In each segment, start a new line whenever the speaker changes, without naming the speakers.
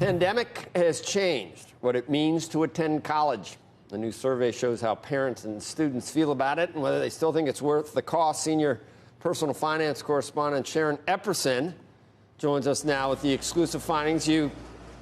Pandemic has changed what it means to attend college. A new survey shows how parents and students feel about it and whether they still think it's worth the cost. Senior personal finance correspondent Sharon Epperson joins us now with the exclusive findings.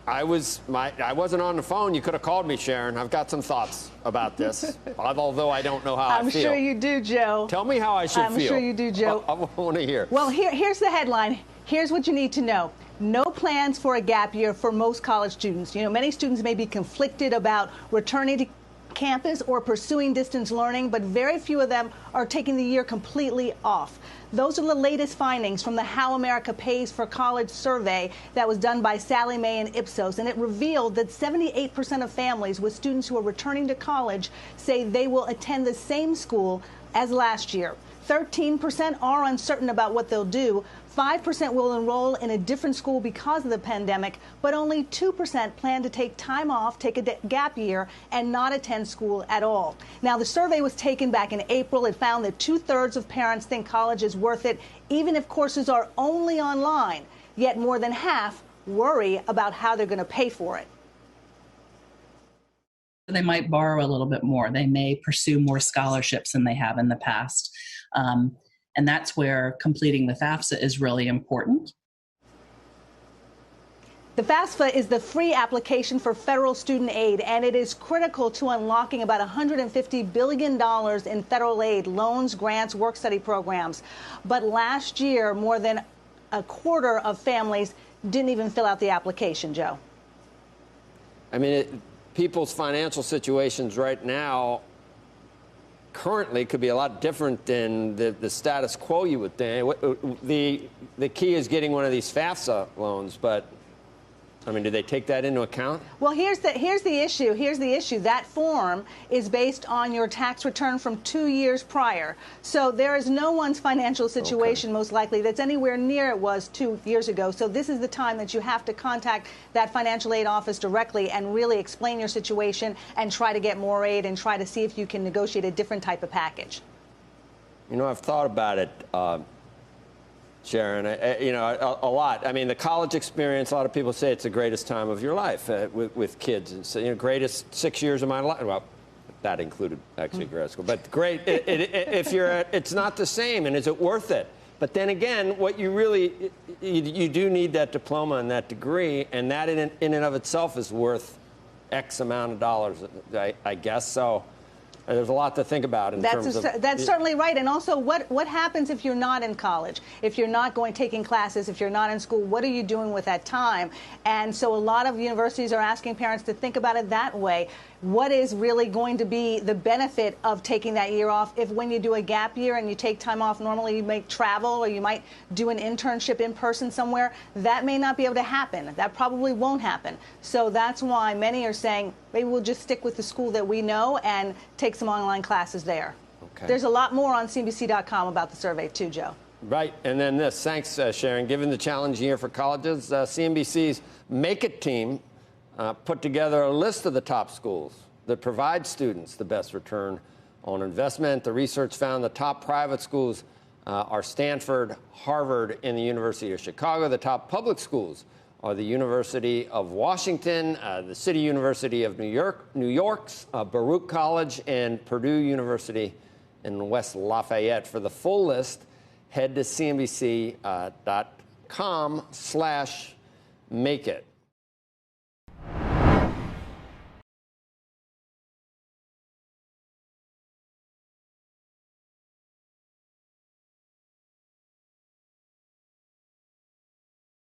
I wasn't on the phone. You could have called me, Sharon. I've got some thoughts about this, although I don't know how I feel.
I'm sure you do, Joe.
Tell me how I should feel.
I'm sure you do, Joe.
I want to hear.
Well, here's the headline. Here's what you need to know. No plans for a gap year for most college students. You know, many students may be conflicted about returning to campus or pursuing distance learning, but very few of them are taking the year completely off. Those are the latest findings from the How America Pays for College survey that was done by Sallie Mae and Ipsos, and it revealed that 78% of families with students who are returning to college say they will attend the same school as last year. 13% are uncertain about what they'll do. 5% will enroll in a different school because of the pandemic, but only 2% plan to take time off, take a gap year, and not attend school at all. Now, the survey was taken back in April. It found that 2/3 of parents think college is worth it, even if courses are only online. Yet more than half worry about how they're going to pay for it.
They might borrow a little bit more. They may pursue more scholarships than they have in the past. And that's where completing the FAFSA is really important.
The FAFSA is the free application for federal student aid, and it is critical to unlocking about $150 billion in federal aid, loans, grants, work-study programs. But last year, more than a quarter of families didn't even fill out the application, Joe.
I mean, people's financial situations right now currently could be a lot different than the status quo, you would think. The key is getting one of these FAFSA loans, but I mean, do they take that into account?
Well, here's the issue. Here's the issue. That form is based on your tax return from 2 years prior. So there is no one's financial situation, most likely, that's anywhere near it was 2 years ago. So this is the time that you have to contact that financial aid office directly and really explain your situation and try to get more aid and try to see if you can negotiate a different type of package.
You know, I've thought about it, Sharon, a lot. I mean, the college experience, a lot of people say it's the greatest time of your life with kids. And so, greatest 6 years of my life. Well, that included actually grad school. But great, it's not the same. And is it worth it? But then again, what you really, you do need that diploma and that degree. And that in and of itself is worth X amount of dollars, I guess. So there's a lot to think about in terms of...
That's certainly right. And also, what happens if you're not in college? If you're not taking classes, if you're not in school, what are you doing with that time? And so a lot of universities are asking parents to think about it that way. What is really going to be the benefit of taking that year off if when you do a gap year and you take time off, normally you might travel or you might do an internship in person somewhere? That may not be able to happen. That probably won't happen. So that's why many are saying maybe we'll just stick with the school that we know and take some online classes there. Okay. There's a lot more on CNBC.com about the survey too, Joe.
Right. And then this. Thanks, Sharon. Given the challenging year for colleges, CNBC's Make It team put together a list of the top schools that provide students the best return on investment. The research found the top private schools are Stanford, Harvard, and the University of Chicago. The top public schools are the University of Washington, the City University of New York's Baruch College, and Purdue University in West Lafayette. For the full list, head to CNBC.com/makeit.